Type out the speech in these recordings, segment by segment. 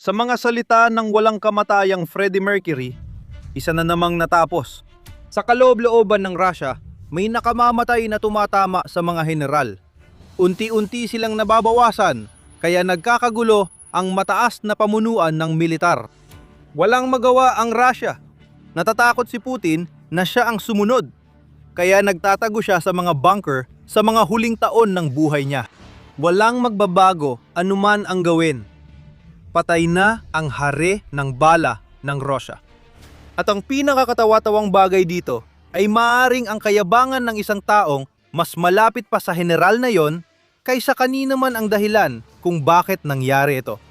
Sa mga salita ng walang kamatayang Freddie Mercury, isa na namang natapos. Sa kaloob-looban ng Russia, may nakamamatay na tumatama sa mga general. Unti-unti silang nababawasan, kaya nagkakagulo ang mataas na pamunuan ng militar. Walang magawa ang Russia. Natatakot si Putin na siya ang sumunod, kaya nagtatago siya sa mga bunker sa mga huling taon ng buhay niya. Walang magbabago anuman ang gawin. Patay na ang hari ng bala ng Russia. At ang pinakakatawa-tawang bagay dito ay maaring ang kayabangan ng isang taong mas malapit pa sa general na yon kaysa kanino man ang dahilan kung bakit nangyari ito.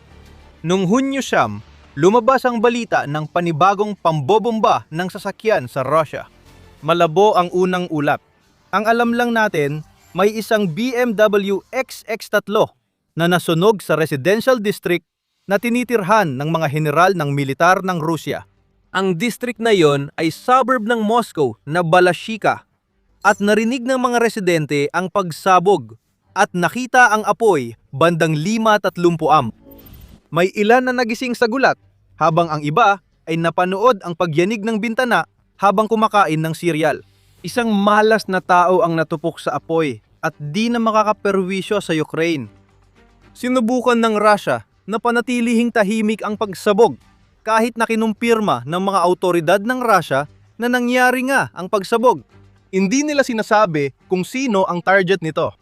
Noong Hunyo 9, lumabas ang balita ng panibagong pambobomba ng sasakyan sa Russia. Malabo ang unang ulat. Ang alam lang natin, may isang BMW XX3 na nasunog sa residential district na tinitirhan ng mga general ng militar ng Rusya. Ang district na yon ay suburb ng Moscow na Balashika at narinig ng mga residente ang pagsabog at nakita ang apoy bandang 5:30 am. May ilan na nagising sa gulat habang ang iba ay napanood ang pagyanig ng bintana habang kumakain ng cereal. Isang malas na tao ang natupok sa apoy at di na makakaperwisyo sa Ukraine. Sinubukan ng Russia na panatilihing tahimik ang pagsabog kahit na kinumpirma ng mga autoridad ng Russia na nangyari nga ang pagsabog. Hindi nila sinasabi kung sino ang target nito.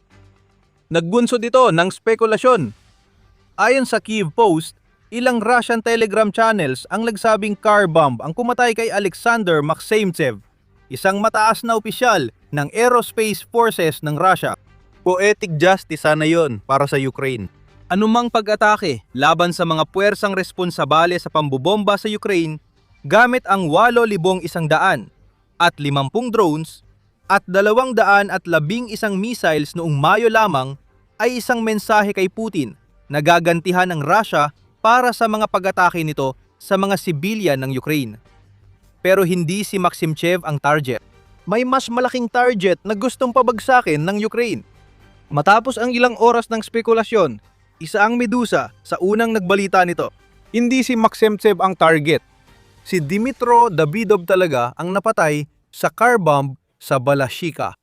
Nagbunsod ito ng spekulasyon. Ayon sa Kyiv Post, ilang Russian Telegram channels ang nagsabing car bomb ang pumatay kay Alexander Maximtsev, isang mataas na opisyal ng Aerospace Forces ng Russia. Poetic justice sana yon para sa Ukraine. Anumang pag-atake laban sa mga puwersang responsabale sa pambobomba sa Ukraine gamit ang 8,100 at 50 drones at 211 missiles noong Mayo lamang ay isang mensahe kay Putin na gagantihan ng Russia para sa mga pag-atake nito sa mga sibilyan ng Ukraine. Pero hindi si Maximtsev ang target. May mas malaking target na gustong pabagsakin ng Ukraine. Matapos ang ilang oras ng spekulasyon, isa ang medusa sa unang nagbalita nito. Hindi si Maximtsev ang target. Si Dmytro Davidov talaga ang napatay sa car bomb sa Balashika.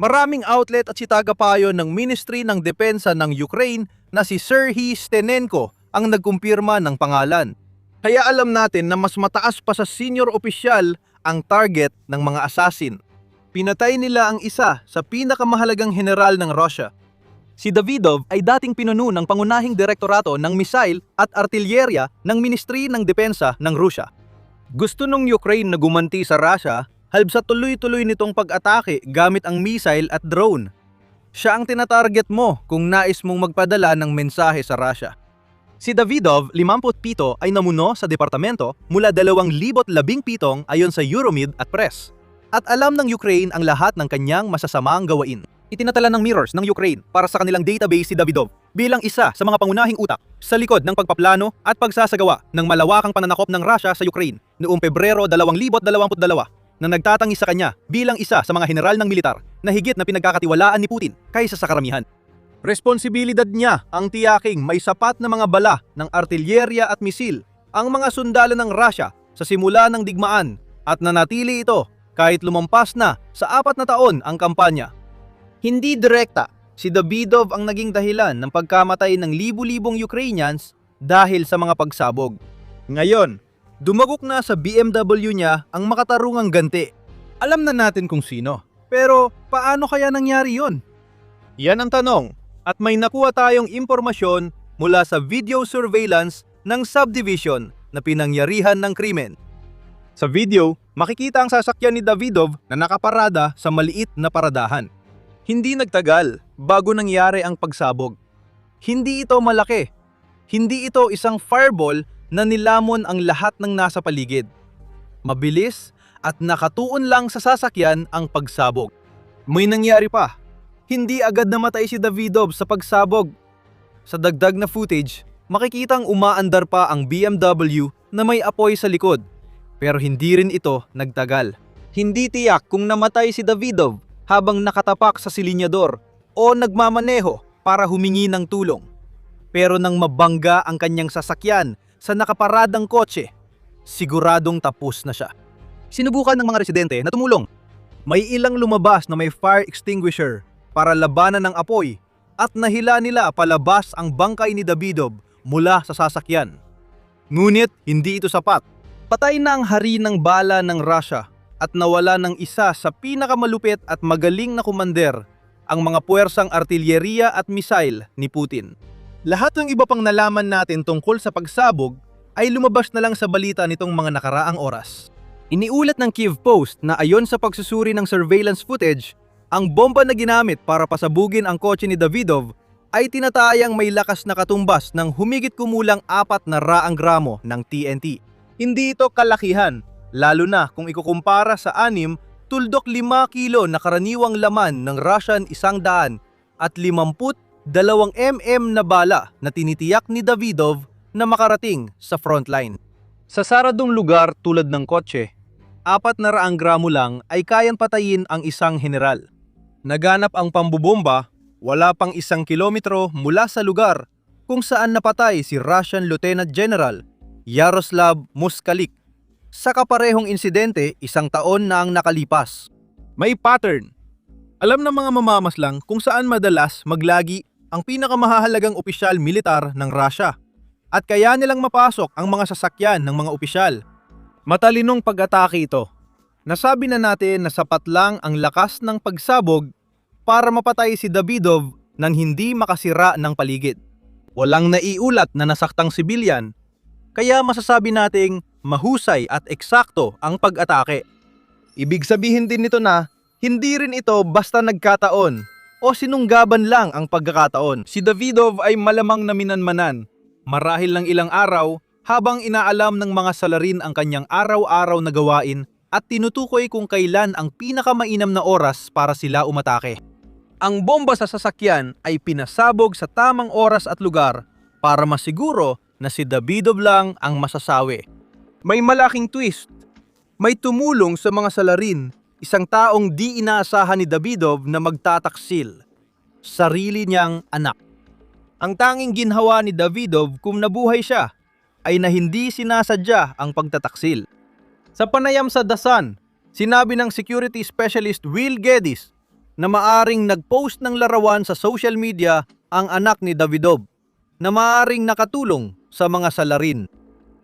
Maraming outlet at sitagapayo ng Ministry ng Depensa ng Ukraine na si Serhiy Stenenko ang nagkumpirma ng pangalan. Kaya alam natin na mas mataas pa sa senior opisyal ang target ng mga assassin. Pinatay nila ang isa sa pinakamahalagang general ng Russia. Si Davidov ay dating pinuno ng pangunahing direktorato ng misail at artilyerya ng Ministry ng Depensa ng Rusya. Gusto ng Ukraine na gumanti sa Russia halb sa tuloy-tuloy nitong pag-atake gamit ang missile at drone. Siya ang tinatarget mo kung nais mong magpadala ng mensahe sa Russia. Si Davidov, 57, ay namuno sa departamento mula 2017 ayon sa Euromid at Press. At alam ng Ukraine ang lahat ng kanyang masasamang gawain. Itinatala ng Mirrors ng Ukraine para sa kanilang database si Davidov bilang isa sa mga pangunahing utak sa likod ng pagpaplano at pagsasagawa ng malawakang pananakop ng Russia sa Ukraine noong Pebrero 2022 na nagtatangi sa kanya bilang isa sa mga general ng militar na higit na pinagkakatiwalaan ni Putin kaysa sa karamihan. Responsibilidad niya ang tiyaking may sapat na mga bala ng artilyerya at misil ang mga sundalo ng Russia sa simula ng digmaan at nanatili ito kahit lumampas na sa 4 na taon ang kampanya. Hindi direkta, si Davidov ang naging dahilan ng pagkamatay ng libu-libong Ukrainians dahil sa mga pagsabog. Ngayon, dumagok na sa BMW niya ang makatarungang ganti. Alam na natin kung sino, pero paano kaya nangyari yon? Yan ang tanong, at may nakuha tayong impormasyon mula sa video surveillance ng subdivision na pinangyarihan ng krimen. Sa video, makikita ang sasakyan ni Davidov na nakaparada sa maliit na paradahan. Hindi nagtagal bago nangyari ang pagsabog. Hindi ito malaki. Hindi ito isang fireball na nilamon ang lahat ng nasa paligid. Mabilis at nakatuon lang sa sasakyan ang pagsabog. May nangyari pa. Hindi agad namatay si Davidov sa pagsabog. Sa dagdag na footage, makikitang umaandar pa ang BMW na may apoy sa likod. Pero hindi rin ito nagtagal. Hindi tiyak kung namatay si Davidov habang nakatapak sa silinyador o nagmamaneho para humingi ng tulong. Pero nang mabangga ang kanyang sasakyan sa nakaparadang kotse, siguradong tapos na siya. Sinubukan ng mga residente na tumulong. May ilang lumabas na may fire extinguisher para labanan ng apoy at nahila nila palabas ang bangkay ni Davidov mula sa sasakyan. Ngunit hindi ito sapat. Patay na ang hari ng bala ng Russia at nawala ng isa sa pinakamalupit at magaling na komander, ang mga puwersang artilyeriya at misail ni Putin. Lahat ng iba pang nalaman natin tungkol sa pagsabog ay lumabas na lang sa balita nitong mga nakaraang oras. Iniulat ng Kyiv Post na ayon sa pagsusuri ng surveillance footage, ang bomba na ginamit para pasabugin ang kotse ni Davidov ay tinatayang may lakas na katumbas ng humigit kumulang 400 gramo ng TNT. Hindi ito kalakihan, lalo na kung ikukumpara sa 6 tuldok 5 kilo na karaniwang laman ng Russian 100 at 52 mm na bala na tinitiyak ni Davidov na makarating sa frontline. Sa saradong lugar tulad ng kotse, 400 gramo lang ay kayang patayin ang isang general. Naganap ang pambubomba wala pang 1 kilometro mula sa lugar kung saan napatay si Russian Lieutenant General Yaroslav Moskalik. Sa kaparehong insidente, 1 taon na ang nakalipas. May pattern. Alam ng mga mamamaslang kung saan madalas maglagi ang pinakamahalagang opisyal militar ng Russia at kaya nilang mapasok ang mga sasakyan ng mga opisyal. Matalinong pag-atake ito. Nasabi na natin na sapat lang ang lakas ng pagsabog para mapatay si Davidov nang hindi makasira ng paligid. Walang naiulat na nasaktang sibilyan, kaya masasabi nating mahusay at eksakto ang pag-atake. Ibig sabihin din nito na hindi rin ito basta nagkataon o sinunggaban lang ang pagkakataon. Si Davidov ay malamang na minanmanan marahil ng ilang araw habang inaalam ng mga salarin ang kanyang araw-araw na gawain at tinutukoy kung kailan ang pinakamainam na oras para sila umatake. Ang bomba sa sasakyan ay pinasabog sa tamang oras at lugar para masiguro na si Davidov lang ang masasawi. May malaking twist. May tumulong sa mga salarin, isang taong di inaasahan ni Davidov na magtataksil. Sarili niyang anak. Ang tanging ginhawa ni Davidov kung nabuhay siya ay na hindi sinasadya ang pagtataksil. Sa panayam sa The Sun, sinabi ng security specialist Will Geddes na maaring nag-post ng larawan sa social media ang anak ni Davidov na maaring nakatulong sa mga salarin.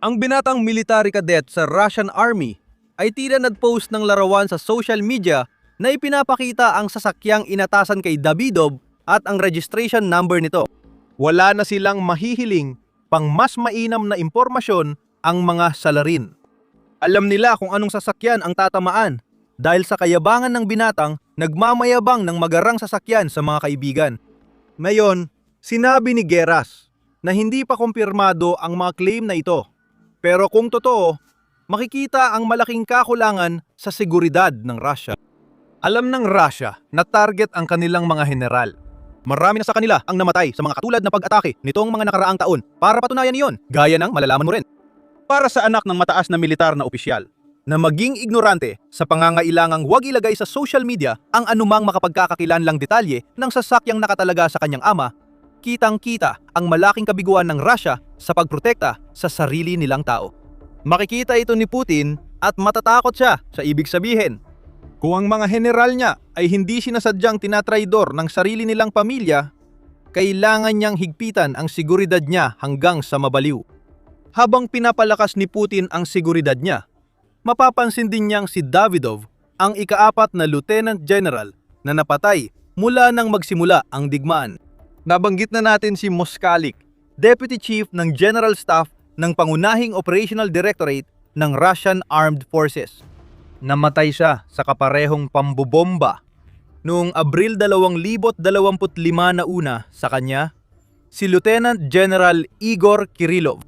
Ang binatang military cadet sa Russian Army ay tila nag-post ng larawan sa social media na ipinapakita ang sasakyang inatasan kay Davidov at ang registration number nito. Wala na silang mahihiling pang mas mainam na impormasyon ang mga salarin. Alam nila kung anong sasakyan ang tatamaan dahil sa kayabangan ng binatang nagmamayabang ng magarang sasakyan sa mga kaibigan. Ngayon, sinabi ni Geras na hindi pa kumpirmado ang mga claim na ito. Pero kung totoo, makikita ang malaking kakulangan sa seguridad ng Russia. Alam ng Russia na target ang kanilang mga general. Marami na sa kanila ang namatay sa mga katulad na pag-atake nitong mga nakaraang taon para patunayan iyon, gaya ng malalaman mo rin. Para sa anak ng mataas na militar na opisyal, na maging ignorante sa pangangailangang huwag ilagay sa social media ang anumang makapagkakakilanlang detalye ng sasakyang nakatalaga sa kanyang ama, kitang-kita ang malaking kabiguan ng Russia sa pagprotekta sa sarili nilang tao. Makikita ito ni Putin at matatakot siya sa ibig sabihin. Kung ang mga general niya ay hindi sinasadyang tinatraidor ng sarili nilang pamilya, kailangan niyang higpitan ang seguridad niya hanggang sa mabaliw. Habang pinapalakas ni Putin ang seguridad niya, mapapansin din niyang si Davidov ang ika-4 na Lieutenant General na napatay mula nang magsimula ang digmaan. Nabanggit na natin si Moskalik, Deputy Chief ng General Staff ng Pangunahing Operational Directorate ng Russian Armed Forces. Namatay siya sa kaparehong pambobomba. Noong Abril 2025 na una sa kanya, si Lieutenant General Igor Kirillov.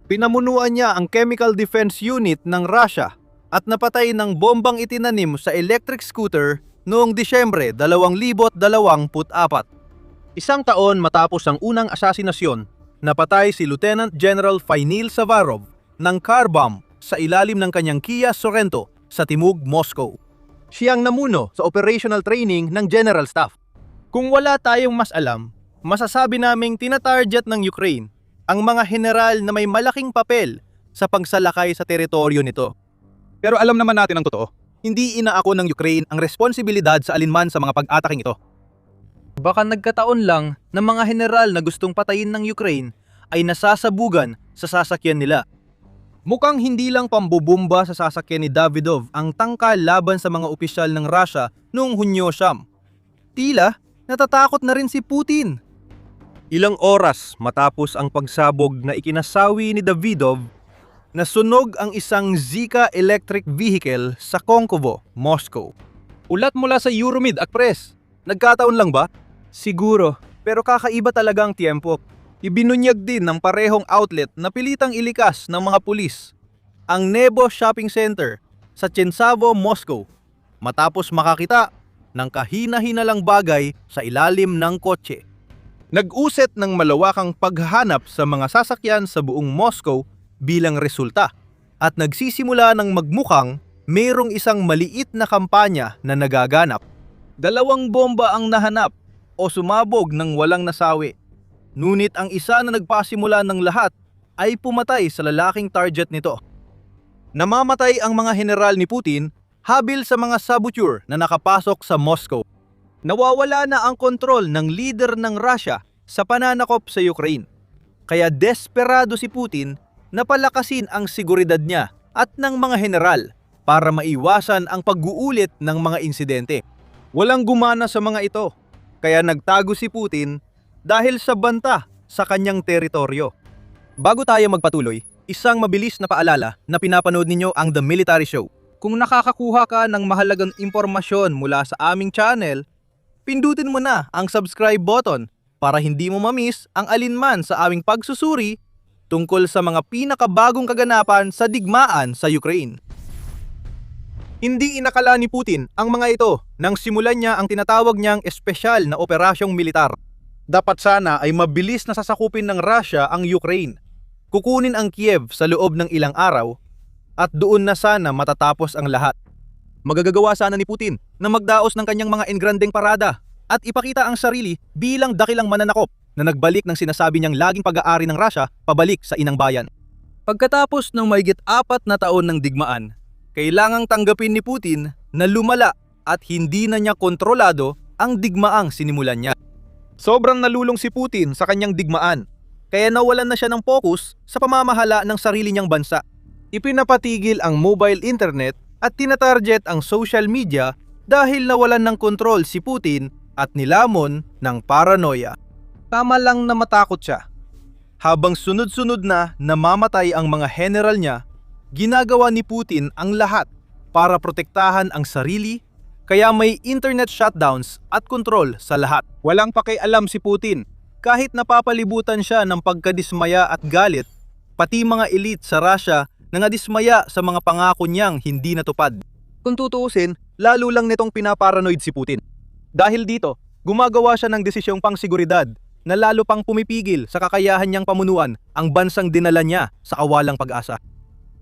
Pinamunuan niya ang Chemical Defense Unit ng Russia at napatay ng bombang itinanim sa electric scooter noong Disyembre 2024. 1 taon matapos ang unang asasinasyon, napatay si Lieutenant General Fainil Savarov ng car bomb sa ilalim ng kanyang Kia Sorento sa Timog, Moscow. Siyang namuno sa operational training ng General Staff. Kung wala tayong mas alam, masasabi naming tinatarget ng Ukraine ang mga general na may malaking papel sa pagsalakay sa teritoryo nito. Pero alam naman natin ang totoo, hindi inaako ng Ukraine ang responsibilidad sa alinman sa mga pag-ataking ito. Baka nagkataon lang na mga general na gustong patayin ng Ukraine ay nasasabugan sa sasakyan nila. Mukhang hindi lang pambubumba sa sasakyan ni Davidov ang tangkal laban sa mga opisyal ng Russia noong Hunyo 9. Tila, natatakot na rin si Putin. Ilang oras matapos ang pagsabog na ikinasawi ni Davidov, nasunog ang isang Zika electric vehicle sa Konkovo, Moscow. Ulat mula sa Euromid Express. Nagkataon lang ba? Siguro, pero kakaiba talaga ang tiempo. Ibinunyag din ng parehong outlet na pilitang ilikas ng mga pulis ang Nebo Shopping Center sa Chensavo, Moscow matapos makakita ng kahina-hinalang bagay sa ilalim ng kotse. Nag-uset ng malawakang paghahanap sa mga sasakyan sa buong Moscow bilang resulta at nagsisimula ng magmukhang mayroong isang maliit na kampanya na nagaganap. 2 bomba ang nahanap o sumabog ng walang nasawi. Ngunit ang isa na nagpasimula ng lahat ay pumatay sa lalaking target nito. Namamatay ang mga general ni Putin habil sa mga saboteur na nakapasok sa Moscow. Nawawala na ang kontrol ng leader ng Russia sa pananakop sa Ukraine. Kaya desperado si Putin na palakasin ang seguridad niya at ng mga general para maiwasan ang pag-uulit ng mga insidente. Walang gumana sa mga ito, kaya nagtago si Putin dahil sa banta sa kanyang teritoryo. Bago tayo magpatuloy, isang mabilis na paalala na pinapanood ninyo ang The Military Show. Kung nakakakuha ka ng mahalagang impormasyon mula sa aming channel, pindutin mo na ang subscribe button para hindi mo mamiss ang alinman sa aming pagsusuri tungkol sa mga pinakabagong kaganapan sa digmaan sa Ukraine. Hindi inakala ni Putin ang mga ito nang simulan niya ang tinatawag niyang espesyal na operasyong militar. Dapat sana ay mabilis na sasakupin ng Russia ang Ukraine. Kukunin ang Kiev sa loob ng ilang araw at doon na sana matatapos ang lahat. Magagagawa sana ni Putin na magdaos ng kanyang mga engrandeng parada at ipakita ang sarili bilang dakilang mananakop na nagbalik ng sinasabi niyang laging pag-aari ng Russia pabalik sa inang bayan. Pagkatapos ng mahigit 4 na taon ng digmaan, kailangang tanggapin ni Putin na lumala at hindi na niya kontrolado ang digmaang sinimulan niya. Sobrang nalulung si Putin sa kanyang digmaan, kaya nawalan na siya ng focus sa pamamahala ng sarili niyang bansa. Ipinapatigil ang mobile internet at tinatarget ang social media dahil nawalan ng kontrol si Putin at nilamon ng paranoia. Tama lang na matakot siya. Habang sunod-sunod na namamatay ang mga general niya, ginagawa ni Putin ang lahat para protektahan ang sarili. Kaya may internet shutdowns at kontrol sa lahat. Walang pakialam si Putin. Kahit napapalibutan siya ng pagkadismaya at galit, pati mga elite sa Russia na nadismaya sa mga pangako niyang hindi natupad. Kung tutuusin, lalo lang nitong pinaparanoid si Putin. Dahil dito, gumagawa siya ng desisyong pangseguridad na lalo pang pumipigil sa kakayahan niyang pamunuan ang bansang dinala niya sa kawalang pag-asa.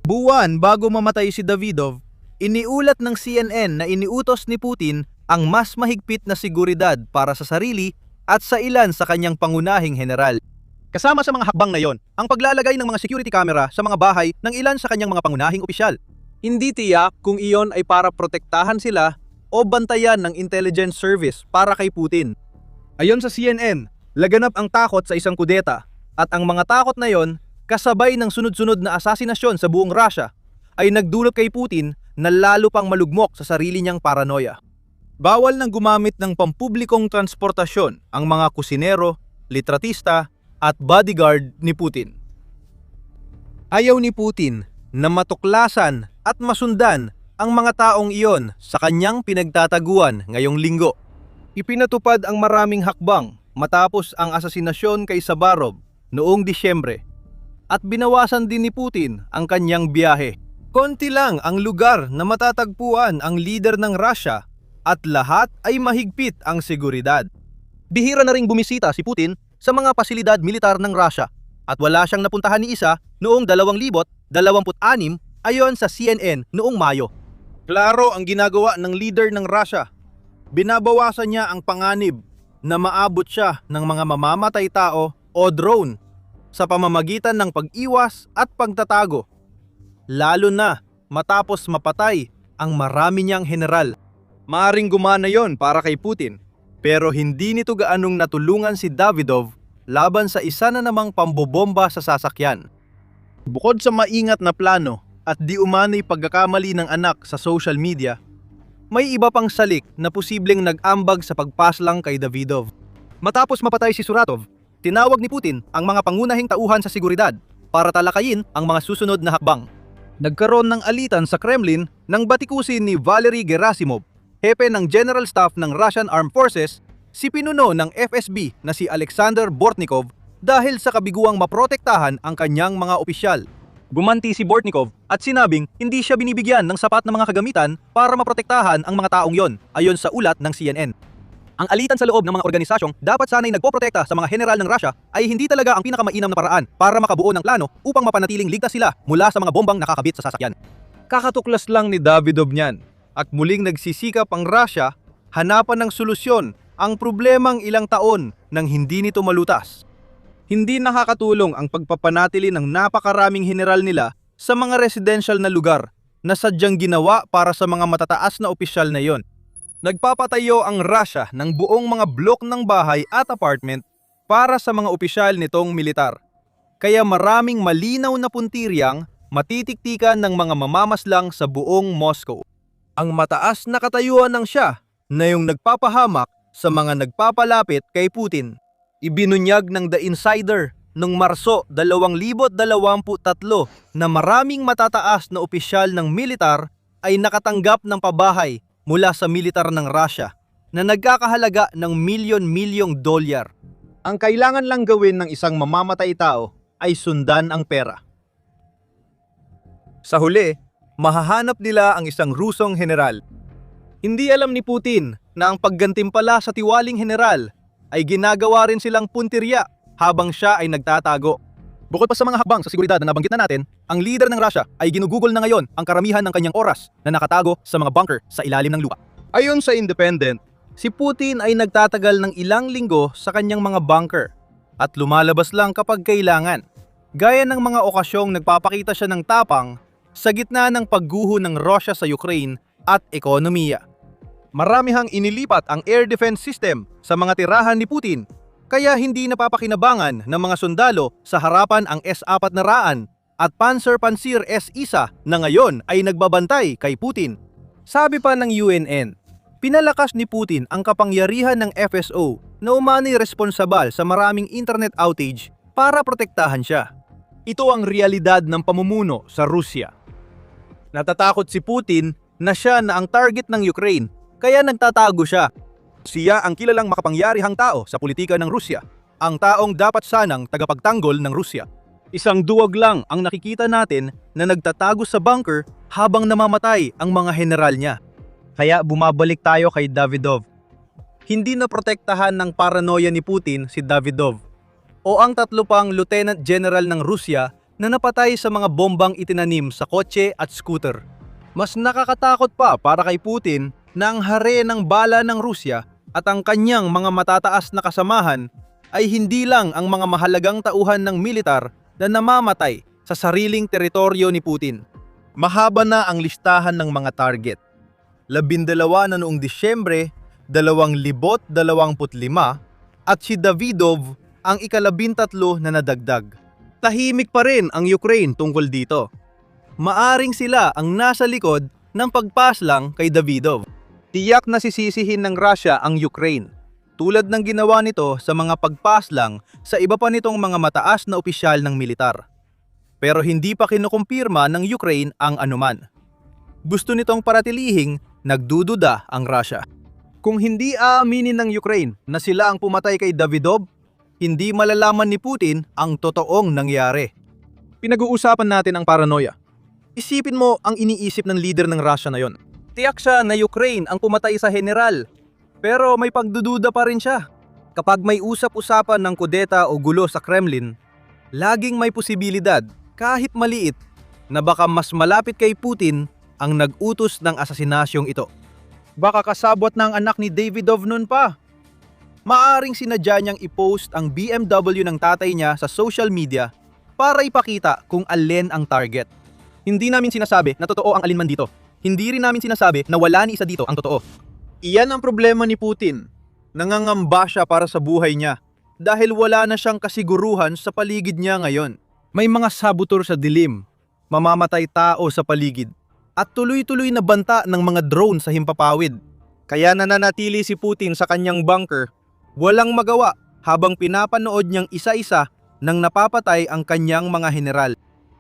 Buwan bago mamatay si Davidov, iniulat ng CNN na iniutos ni Putin ang mas mahigpit na seguridad para sa sarili at sa ilan sa kanyang pangunahing general. Kasama sa mga hakbang na yon, ang paglalagay ng mga security camera sa mga bahay ng ilan sa kanyang mga pangunahing opisyal. Hindi tiyak kung iyon ay para protektahan sila o bantayan ng intelligence service para kay Putin. Ayon sa CNN, laganap ang takot sa isang kudeta at ang mga takot na yon kasabay ng sunod-sunod na asasinasyon sa buong Russia ay nagdulot kay Putin na lalo pang malugmok sa sarili niyang paranoia. Bawal nang gumamit ng pampublikong transportasyon ang mga kusinero, litratista at bodyguard ni Putin. Ayaw ni Putin na matuklasan at masundan ang mga taong iyon sa kanyang pinagtataguan ngayong linggo. Ipinatupad ang maraming hakbang matapos ang asasinasyon kay Sabarov noong Disyembre at binawasan din ni Putin ang kanyang biyahe. Konti lang ang lugar na matatagpuan ang leader ng Russia at lahat ay mahigpit ang seguridad. Bihira na ring bumisita si Putin sa mga pasilidad militar ng Russia at wala siyang napuntahan ni isa noong 2026 ayon sa CNN noong Mayo. Klaro ang ginagawa ng leader ng Russia. Binabawasan niya ang panganib na maabot siya ng mga mamamatay tao o drone sa pamamagitan ng pag-iwas at pagtatago. Lalo na matapos mapatay ang marami niyang general. Maaring gumana yon para kay Putin, pero hindi nito gaanong natulungan si Davidov laban sa isa na namang pambobomba sa sasakyan. Bukod sa maingat na plano at di umano'y pagkakamali ng anak sa social media, may iba pang salik na posibleng nag-ambag sa pagpaslang kay Davidov. Matapos mapatay si Suratov, tinawag ni Putin ang mga pangunahing tauhan sa seguridad para talakayin ang mga susunod na hakbang. Nagkaroon ng alitan sa Kremlin nang batikusin ni Valery Gerasimov, hepe ng General Staff ng Russian Armed Forces, si pinuno ng FSB na si Alexander Bortnikov dahil sa kabiguang maprotektahan ang kanyang mga opisyal. Gumanti si Bortnikov at sinabing hindi siya binibigyan ng sapat na mga kagamitan para maprotektahan ang mga taong yon, ayon sa ulat ng CNN. Ang alitan sa loob ng mga organisasyong dapat sanay nagpoprotekta sa mga general ng Russia ay hindi talaga ang pinakamainam na paraan para makabuo ng plano upang mapanatiling ligtas sila mula sa mga bombang nakakabit sa sasakyan. Kakatuklas lang ni Davidov niyan at muling nagsisikap ang Russia hanapan ng solusyon ang problemang ilang taon nang hindi nito malutas. Hindi nakakatulong ang pagpapanatili ng napakaraming general nila sa mga residential na lugar na sadyang ginawa para sa mga matataas na opisyal na yon. Nagpapatayo ang Russia ng buong mga blok ng bahay at apartment para sa mga opisyal nitong militar. Kaya maraming malinaw na puntiryang matitiktikan ng mga mamamaslang sa buong Moscow. Ang mataas na katayuan ng siya na yung nagpapahamak sa mga nagpapalapit kay Putin. Ibinunyag ng The Insider noong Marso 2023 na maraming matataas na opisyal ng militar ay nakatanggap ng pabahay mula sa militar ng Russia na nagkakahalaga ng milyon-milyong dolyar. Ang kailangan lang gawin ng isang mamamatay tao ay sundan ang pera. Sa huli, mahahanap nila ang isang Rusong general. Hindi alam ni Putin na ang paggantimpala sa tiwaling general ay ginagawa rin silang puntirya habang siya ay nagtatago. Bukod pa sa mga habang sa seguridad na nabanggit na natin, ang leader ng Russia ay ginugugol na ngayon ang karamihan ng kanyang oras na nakatago sa mga bunker sa ilalim ng lupa. Ayon sa Independent, si Putin ay nagtatagal ng ilang linggo sa kanyang mga bunker at lumalabas lang kapag kailangan. Gaya ng mga okasyong nagpapakita siya ng tapang sa gitna ng pagguho ng Russia sa Ukraine at ekonomiya. Maramihang inilipat ang air defense system sa mga tirahan ni Putin, kaya hindi napapakinabangan ng mga sundalo sa harapan ang S-400 at Panzer S-1 na ngayon ay nagbabantay kay Putin. Sabi pa ng UNN, pinalakas ni Putin ang kapangyarihan ng FSO na umano'y responsabal sa maraming internet outage para protektahan siya. Ito ang realidad ng pamumuno sa Rusya. Natatakot si Putin na siya na ang target ng Ukraine, kaya nagtatago siya. Siya ang kilalang makapangyarihang tao sa politika ng Rusya, ang taong dapat sanang tagapagtanggol ng Rusya. Isang duwag lang ang nakikita natin na nagtatago sa bunker habang namamatay ang mga general niya. Kaya bumabalik tayo kay Davidov. Hindi na protektahan ng paranoia ni Putin si Davidov o ang tatlo pang lieutenant general ng Rusya na napatay sa mga bombang itinanim sa kotse at scooter. Mas nakakatakot pa para kay Putin na ang hare ng bala ng Rusya at ang kanyang mga matataas na kasamahan ay hindi lang ang mga mahalagang tauhan ng militar na namamatay sa sariling teritoryo ni Putin. Mahaba na ang listahan ng mga target. 12 na noong Disyembre 2025 at si Davidov ang ika-13 na nadagdag. Tahimik pa rin ang Ukraine tungkol dito. Maaring sila ang nasa likod ng pagpaslang kay Davidov. Tiyak na sisisihin ng Russia ang Ukraine, tulad ng ginawa nito sa mga pagpaslang sa iba pa nitong mga mataas na opisyal ng militar. Pero hindi pa kinukumpirma ng Ukraine ang anuman. Gusto nitong paratilihing nagdududa ang Russia. Kung hindi aaminin ng Ukraine na sila ang pumatay kay Davidov, hindi malalaman ni Putin ang totoong nangyari. Pinag-uusapan natin ang paranoia. Isipin mo ang iniisip ng leader ng Russia na yon. Tiyak siya na Ukraine ang pumatay sa general, pero may pagdududa pa rin siya. Kapag may usap-usapan ng kudeta o gulo sa Kremlin, laging may posibilidad, kahit maliit, na baka mas malapit kay Putin ang nag-utos ng asasinasyong ito. Baka kasabwat ng anak ni Davidov noon pa. Maaring sinadya niyang i-post ang BMW ng tatay niya sa social media para ipakita kung alin ang target. Hindi namin sinasabi na totoo ang alinman dito. Hindi rin namin sinasabi na wala ni isa dito ang totoo. Iyan ang problema ni Putin. Nangangamba siya para sa buhay niya dahil wala na siyang kasiguruhan sa paligid niya ngayon. May mga saboteur sa dilim, mamamatay tao sa paligid, at tuloy-tuloy na banta ng mga drone sa himpapawid. Kaya nananatili si Putin sa kanyang bunker, walang magawa habang pinapanood niyang isa-isa nang napapatay ang kanyang mga general.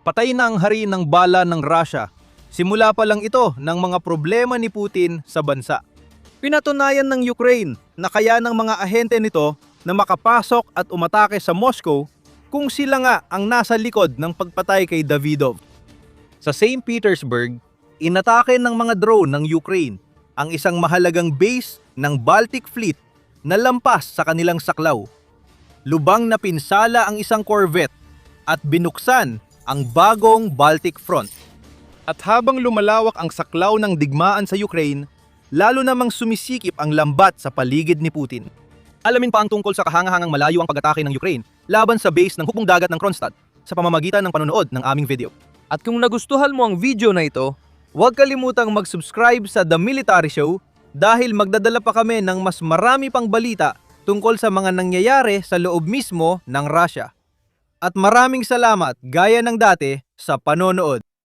Patay na ang hari ng bala ng Russia. Simula pa lang ito ng mga problema ni Putin sa bansa. Pinatunayan ng Ukraine na kaya ng mga ahente nito na makapasok at umatake sa Moscow kung sila nga ang nasa likod ng pagpatay kay Davidov. Sa St. Petersburg, inatake ng mga drone ng Ukraine ang isang mahalagang base ng Baltic Fleet na lampas sa kanilang saklaw. Lubang na pinsala ang isang corvette at binuksan ang bagong Baltic Front. At habang lumalawak ang saklaw ng digmaan sa Ukraine, lalo namang sumisikip ang lambat sa paligid ni Putin. Alamin pa ang tungkol sa kahangahangang malayo ang pag-atake ng Ukraine laban sa base ng hukbong dagat ng Kronstadt sa pamamagitan ng panonood ng aming video. At kung nagustuhan mo ang video na ito, huwag kalimutang mag-subscribe sa The Military Show dahil magdadala pa kami ng mas marami pang balita tungkol sa mga nangyayari sa loob mismo ng Russia. At maraming salamat gaya ng dati sa panonood.